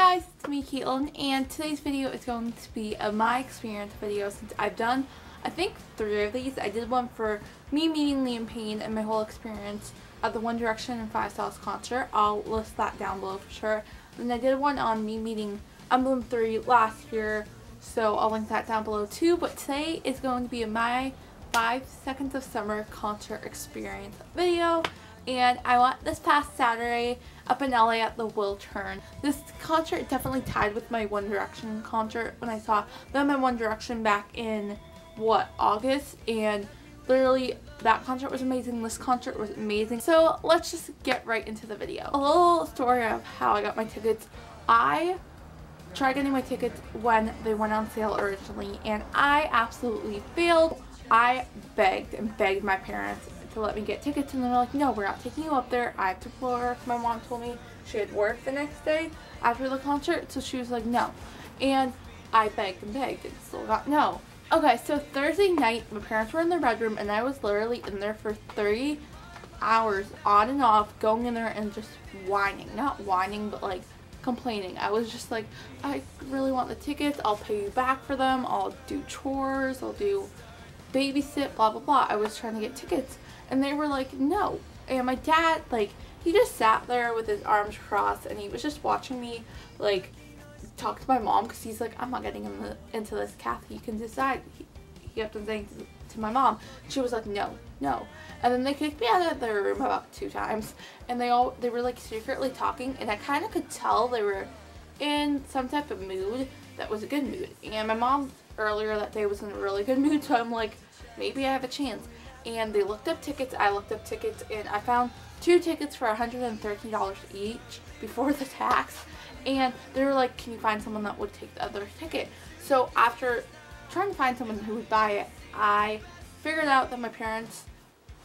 guys, it's me, Calum, and today's video is going to be a my experience video since I've done, I think, 3 of these. I did one for me meeting Liam Payne and my whole experience at the One Direction and 5 Stars concert. I'll list that down below for sure. And I did one on me meeting Emblem 3 last year, so I'll link that down below too. But today is going to be my 5 Seconds of Summer concert experience video. And I went this past Saturday up in LA at the Wiltern. This concert definitely tied with my One Direction concert when I saw them in One Direction back in, August. And literally that concert was amazing. This concert was amazing. So let's just get right into the video. A little story of how I got my tickets. I tried getting my tickets when they went on sale originally and I absolutely failed. I begged and begged my parents to let me get tickets, and they were like, no, we're not taking you up there. I have to work. My mom told me she had work the next day after the concert, so she was like, no. And I begged and begged and still got no. Okay, so Thursday night, my parents were in their bedroom and I was literally in there for 3 hours on and off, going in there and just whining. Not whining, but like complaining. I was just like, I really want the tickets. I'll pay you back for them. I'll do chores. I'll do babysit, blah, blah, blah. I was trying to get tickets. And they were like, no. And my dad, like, he just sat there with his arms crossed and he was just watching me, like, talk to my mom because he's like, I'm not getting into this, Kathy. You can decide. He kept on saying to my mom. She was like, no, no. And then they kicked me out of their room about 2 times. And they were, like, secretly talking. And I kind of could tell they were in some type of mood that was a good mood. And my mom earlier that day was in a really good mood. So I'm like, maybe I have a chance. And they looked up tickets, I looked up tickets, and I found 2 tickets for $113 each before the tax. And they were like, can you find someone that would take the other ticket? So after trying to find someone who would buy it, I figured out that my parents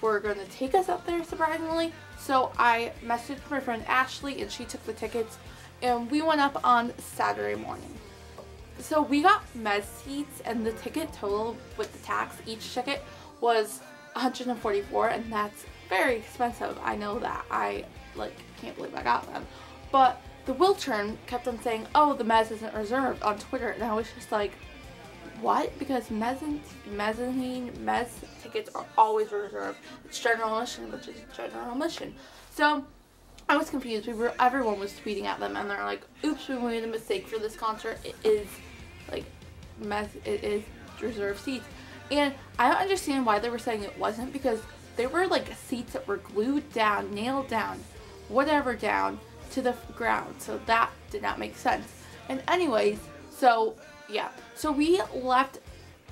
were going to take us up there, surprisingly. So I messaged my friend Ashley and she took the tickets and we went up on Saturday morning. So we got mezz seats and the ticket total with the tax, each ticket was $144, and that's very expensive. I know that. I can't believe I got them. But the Wiltern kept on saying, oh, the mezz isn't reserved on Twitter, and I was just like, what? Because mezz tickets are always reserved. It's general admission, which is general admission. So I was confused. Everyone was tweeting at them and they're like, oops, we made a mistake for this concert. It is it is reserved seats. And I don't understand why they were saying it wasn't, because they were like seats that were glued down, nailed down, whatever down to the ground. So that did not make sense. And anyways, so yeah. So we left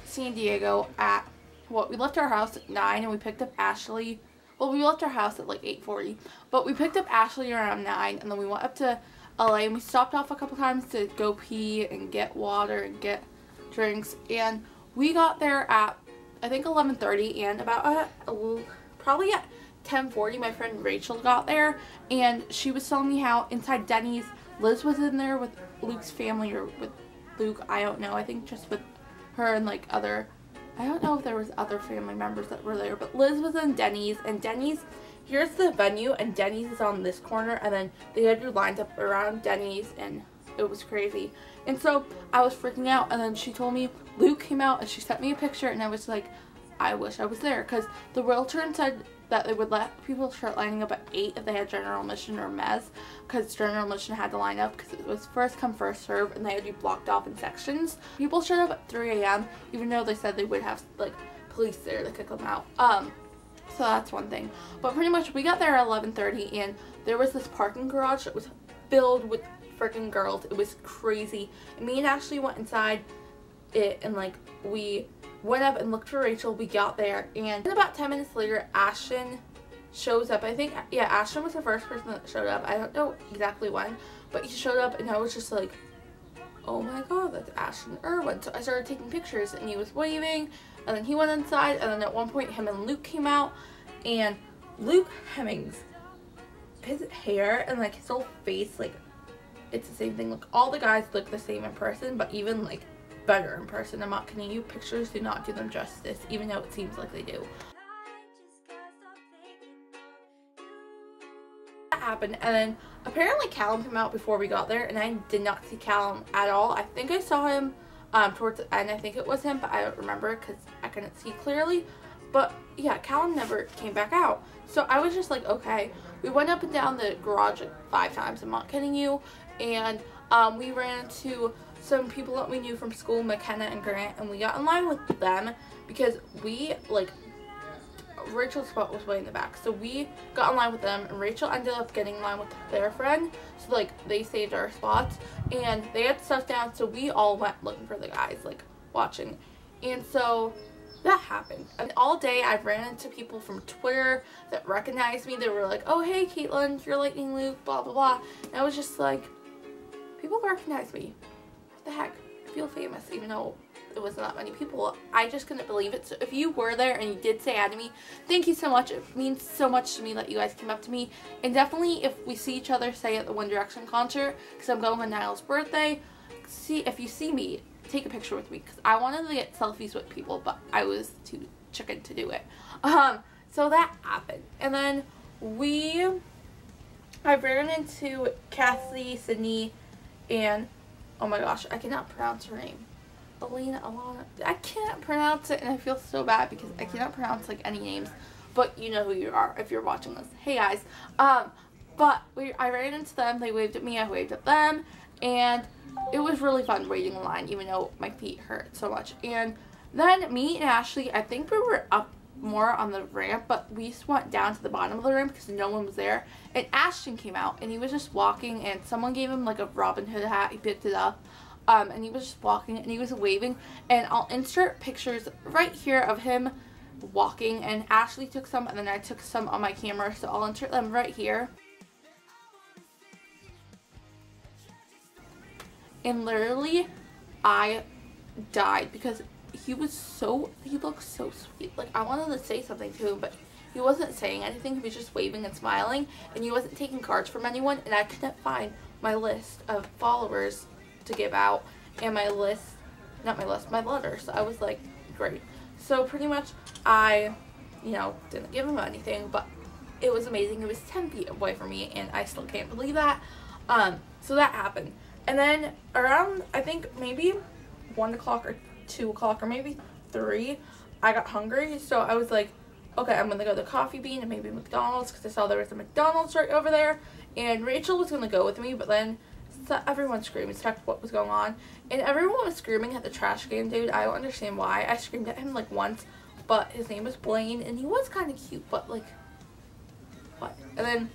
San Diego at, we left our house at 9 and we picked up Ashley. Well, we left our house at like 8:40, but we picked up Ashley around 9 and then we went up to LA and we stopped off a couple times to go pee and get water and get drinks. And we got there at, I think, 11:30, and about probably at 10:40 my friend Rachel got there and she was telling me how inside Denny's, Liz was in there with Luke's family, or with Luke, I don't know, I think just with her and like other, I don't know if there was other family members that were there, but Liz was in Denny's, and Denny's, here's the venue and Denny's is on this corner, and then they had you lined up around Denny's and it was crazy. And so I was freaking out, and then she told me Luke came out and she sent me a picture, and I was like, I wish I was there, because the Wiltern said that they would let people start lining up at 8 if they had general admission or mezz, because general admission had to line up because it was first come first serve and they had to be blocked off in sections. People showed up at 3 a.m. even though they said they would have like police there to kick them out. So that's one thing. But pretty much we got there at 11:30 and there was this parking garage that was filled with freaking girls. It was crazy. And me and Ashley went inside it and like we went up and looked for Rachel. We got there and about 10 minutes later Ashton shows up. I think, yeah, Ashton was the first person that showed up. I don't know exactly when, but he showed up and I was just like, oh my god, that's Ashton Irwin. So I started taking pictures and he was waving, and then he went inside, and then at one point him and Luke came out, and Luke Hemmings, his hair and like his whole face, like it's the same thing. Like all the guys look the same in person, but even like better in person. I'm not kidding you. Pictures do not do them justice, even though it seems like they do. happened, and then apparently Calum came out before we got there, and I did not see Calum at all. I think I saw him towards the end. I think it was him, but I don't remember because I couldn't see clearly. But yeah, Calum never came back out. So I was just like, okay. We went up and down the garage like 5 times, I'm not kidding you. And we ran into some people that we knew from school, McKenna and Grant, and we got in line with them because we, like, Rachel's spot was way in the back. So we got in line with them, and Rachel ended up getting in line with their friend. So, like, they saved our spots, and they had stuff down, so we all went looking for the guys, like, watching. And so that happened. And all day I ran into people from Twitter that recognized me. They were like, oh, hey, Caitlin, you're Lightning Luke, blah, blah, blah. And I was just like, people recognize me. What the heck? I feel famous, even though it wasn't that many people. I just couldn't believe it. So if you were there and you did say hi to me, thank you so much. It means so much to me that you guys came up to me. And definitely if we see each other, say at the One Direction concert, because I'm going on Niall's birthday, if you see me, take a picture with me, because I wanted to get selfies with people, but I was too chicken to do it. So that happened. And then I ran into Cassie, Sydney, and oh my gosh, I cannot pronounce her name. Alana. I can't pronounce it, and I feel so bad because I cannot pronounce like any names, but you know who you are if you're watching this. Hey guys. But I ran into them, they waved at me, I waved at them, and it was really fun waiting in line, even though my feet hurt so much. And then me and Ashley, I think we were up more on the ramp, but we just went down to the bottom of the ramp because no one was there. And Ashton came out, and he was just walking, and someone gave him like a Robin Hood hat. He picked it up, and he was just walking, and he was waving. And I'll insert pictures right here of him walking, and Ashley took some, and then I took some on my camera, so I'll insert them right here. And literally, I died because he looked so sweet. Like, I wanted to say something to him, but he wasn't saying anything. He was just waving and smiling, and he wasn't taking cards from anyone, and I couldn't find my list of followers to give out, and my letter. So I was like, great. So pretty much, I, didn't give him anything, but it was amazing. It was 10 feet away from me, and I still can't believe that. So that happened. And then around, I think maybe 1 o'clock or 2 o'clock or maybe 3, I got hungry. So I was like, okay, I'm going to go to Coffee Bean and maybe McDonald's, because I saw there was a McDonald's right over there. And Rachel was going to go with me, but then everyone screamed, checked what was going on. And everyone was screaming at the trash can dude. I don't understand why. I screamed at him like once, but his name was Blaine, and he was kind of cute, but like, what? And then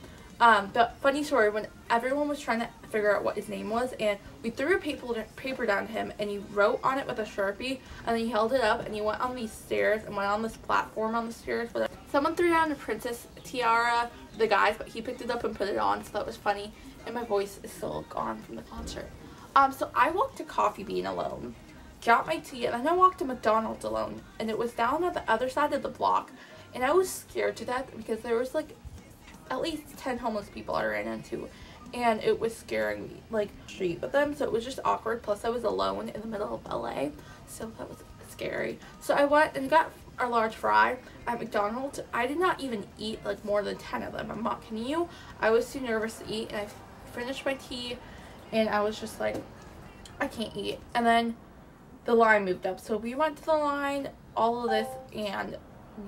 the funny story, when everyone was trying to figure out what his name was, and we threw a paper down to him, and he wrote on it with a Sharpie, and then he held it up, and he went on these stairs and went on this platform on the stairs. Someone threw down a princess tiara, the guys, but he picked it up and put it on, so that was funny, and my voice is still gone from the concert. So I walked to Coffee Bean alone, got my tea, and then I walked to McDonald's alone, and it was down at the other side of the block, and I was scared to death because there was like at least 10 homeless people I ran into, and it was scaring me, like, street with them, so it was just awkward. Plus I was alone in the middle of LA, so that was scary. So I went and got a large fry at McDonald's. I did not even eat like more than 10 of them, I'm not kidding you. I was too nervous to eat, and I finished my tea, and I was just like, I can't eat. And then the line moved up, so we went to the line, all of this, and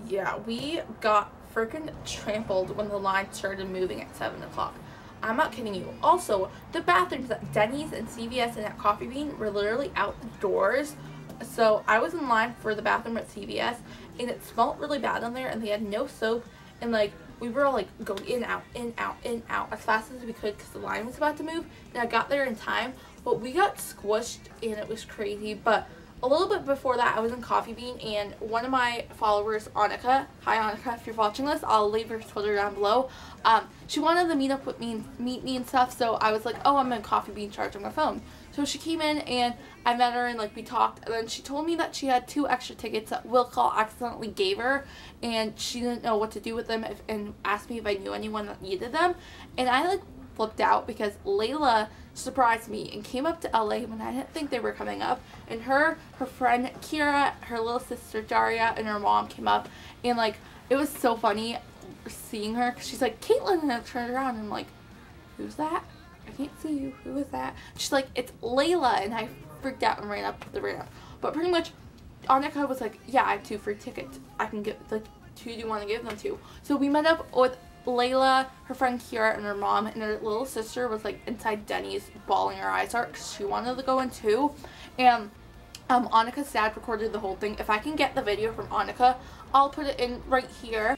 yeah, we got freaking trampled when the line started moving at 7 o'clock. I'm not kidding you. Also, the bathrooms at Denny's and CVS and at Coffee Bean were literally out the doors. So I was in line for the bathroom at CVS, and it smelled really bad in there, and they had no soap, and like we were all like going in, out, in, out, in, out as fast as we could because the line was about to move, and I got there in time, but we got squished, and it was crazy. But a little bit before that, I was in Coffee Bean, and one of my followers, Annika, hi Annika, if you're watching this, I'll leave her Twitter down below. She wanted to meet up with me and meet me and stuff, so I was like, oh, I'm in Coffee Bean charging my phone. So she came in, and I met her, and like we talked, and then she told me that she had 2 extra tickets that Will Call accidentally gave her, and she didn't know what to do with them, and asked me if I knew anyone that needed them, and I like flipped out because Layla surprised me and came up to LA when I didn't think they were coming up, and her friend Kira, her little sister Daria, and her mom came up, and like it was so funny seeing her because she's like, Caitlin, and I turned around and I'm like, who's that? I can't see you. Who is that? She's like, it's Layla. And I freaked out and ran up. But pretty much, Annika was like, yeah, I have 2 free tickets. I can get, like, who do you want to give them to? So we met up with Layla, her friend Kira, and her mom, and her little sister was like inside Denny's bawling her eyes out because she wanted to go in too. And Annika's dad recorded the whole thing. If I can get the video from Annika, I'll put it in right here.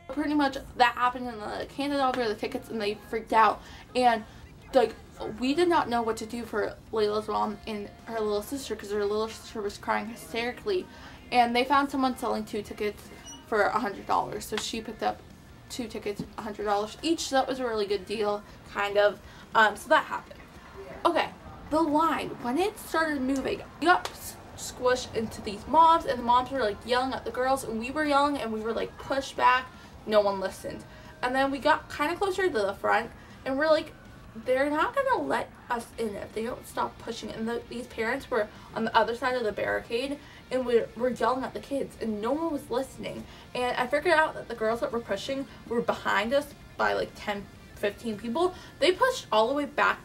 Pretty much that happened, and they handed over the tickets and they freaked out. And like, we did not know what to do for Layla's mom and her little sister because her little sister was crying hysterically. And they found someone selling 2 tickets for $100. So she picked up 2 tickets, $100 each. So that was a really good deal, kind of. So that happened. Okay, the line, when it started moving, we got squished into these mobs, and the mobs were like yelling at the girls, and we were yelling, and we were like pushed back. No one listened. And then we got kind of closer to the front, and we're like, they're not gonna let us in if they don't stop pushing. And these parents were on the other side of the barricade, and we're yelling at the kids, and no one was listening. And I figured out that the girls that were pushing were behind us by like 10-15 people. They pushed all the way back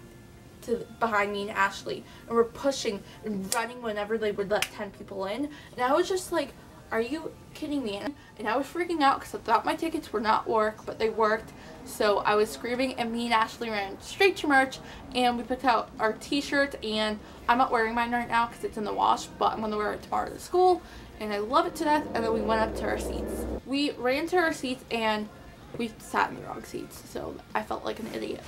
to behind me and Ashley, and were pushing and running whenever they would let 10 people in. And I was just like, are you kidding me? And I was freaking out because I thought my tickets were not work, but they worked. So I was screaming, and me and Ashley ran straight to merch, and we picked out our t-shirts. And I'm not wearing mine right now because it's in the wash, but I'm going to wear it tomorrow to school, and I love it to death. And then we went up to our seats. We ran to our seats, and we sat in the wrong seats, so I felt like an idiot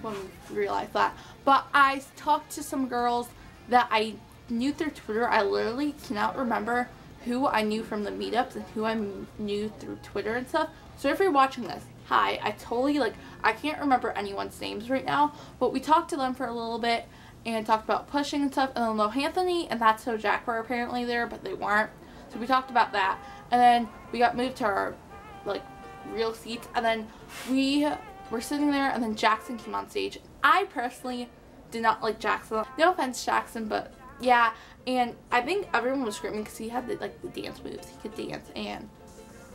when we realized that. But I talked to some girls that I knew through Twitter. I literally cannot remember who I knew from the meetups and who I knew through Twitter and stuff. So if you're watching this, hi. I totally, like, I can't remember anyone's names right now, but we talked to them for a little bit and talked about pushing and stuff. And then Lo Anthony and That's So Jack were apparently there, but they weren't. So we talked about that. And then we got moved to our, like, real seats. And then we were sitting there, and then Jackson came on stage. I personally did not like Jackson. No offense, Jackson, but yeah. And I think everyone was screaming because he had the dance moves. He could dance. And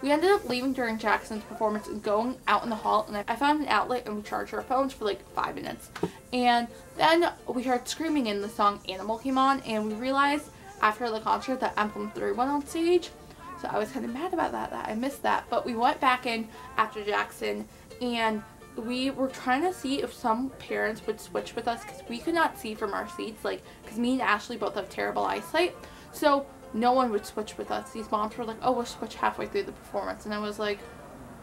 we ended up leaving during Jackson's performance and going out in the hall, and I found an outlet, and we charged our phones for like 5 minutes. And then we heard screaming, and the song Animal came on, and we realized after the concert that Emblem 3 went on stage. So I was kind of mad about that I missed that. But we went back in after Jackson, and we were trying to see if some parents would switch with us because we could not see from our seats, like, because me and Ashley both have terrible eyesight. So no one would switch with us. These moms were like, oh, we'll switch halfway through the performance. And I was like,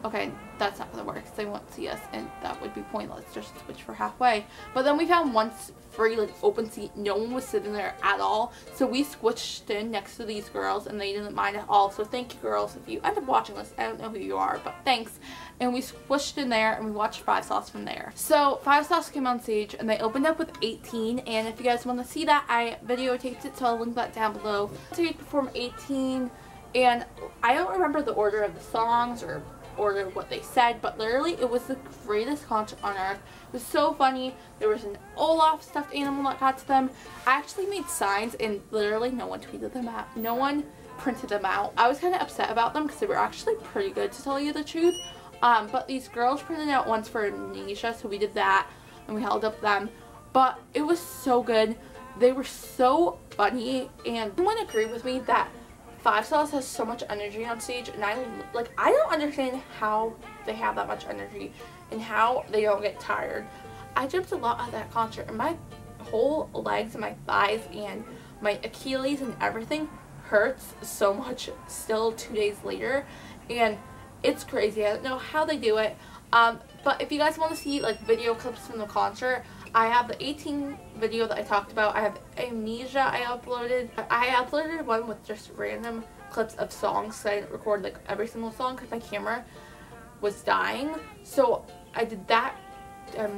okay, that's not going to work because they won't see us, and that would be pointless, just switch for halfway. But then we found one free, like, open seat. No one was sitting there at all. So we squished in next to these girls, and they didn't mind at all. So thank you, girls. If you end up watching this, I don't know who you are, but thanks. And we squished in there, and we watched 5 Sauce from there. So 5 Sauce came on stage, and they opened up with 18. And if you guys want to see that, I videotaped it, so I'll link that down below. They performed 18, and I don't remember the order of the songs or order what they said, but literally it was the greatest concert on earth. It was so funny. There was an Olaf stuffed animal that got to them. I actually made signs, and literally no one tweeted them out. No one printed them out. I was kind of upset about them because they were actually pretty good, to tell you the truth. But these girls printed out ones for Amnesia, so we did that, and we held up them. But it was so good. They were so funny, and someone agreed with me that 5 Sauce has so much energy on stage, and I don't understand how they have that much energy and how they don't get tired. I jumped a lot at that concert, and my whole legs and my thighs and my Achilles and everything hurts so much still 2 days later, and it's crazy. I don't know how they do it. But if you guys want to see like video clips from the concert, I have the 18 video that I talked about. I have Amnesia I uploaded. I uploaded one with just random clips of songs, so I didn't record like every single song because my camera was dying. So I did that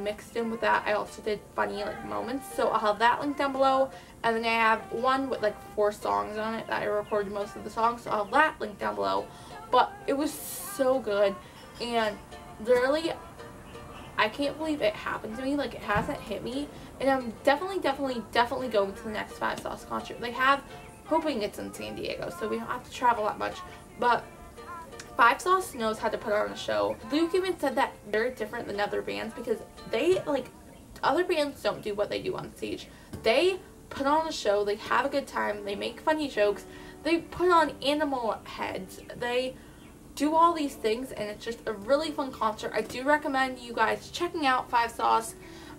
mixed in with that. I also did funny like moments, so I'll have that link down below. And then I have one with like 4 songs on it that I recorded most of the songs, so I'll have that link down below. But it was so good, and literally I can't believe it happened to me. Like, it hasn't hit me, and I'm definitely going to the next 5 Sauce concert they have, hoping it's in San Diego so we don't have to travel that much. But Five Sauce knows how to put on a show. Luke even said that they're different than other bands because they, like, other bands don't do what they do on stage. They put on a show, they have a good time, they make funny jokes, they put on animal heads, they do all these things, and it's just a really fun concert. I do recommend you guys checking out Five Sauce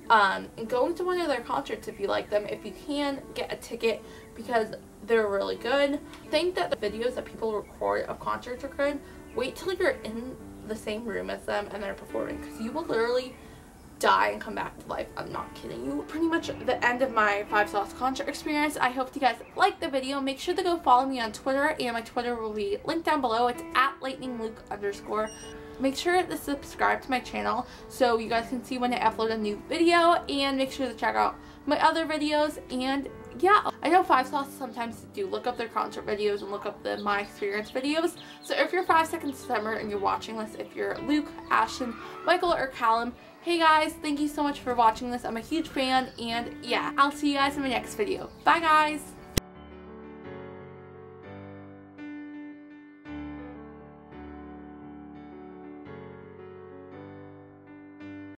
and going to one of their concerts if you like them. If you can, get a ticket because they're really good. I think that the videos that people record of concerts are good. Wait till you're in the same room as them and they're performing, because you will literally die and come back to life. I'm not kidding you. Pretty much the end of my Five Sauce concert experience. I hope you guys liked the video. Make sure to go follow me on Twitter, and my Twitter will be linked down below. It's at lightningluke_. Make sure to subscribe to my channel so you guys can see when I upload a new video, and make sure to check out my other videos. And yeah, I know Five Sauce sometimes do look up their concert videos and look up the my experience videos. So if you're 5 Seconds Summer and you're watching this, if you're Luke, Ashton, Michael, or Calum, hey guys, thank you so much for watching this. I'm a huge fan, and yeah, I'll see you guys in my next video. Bye guys!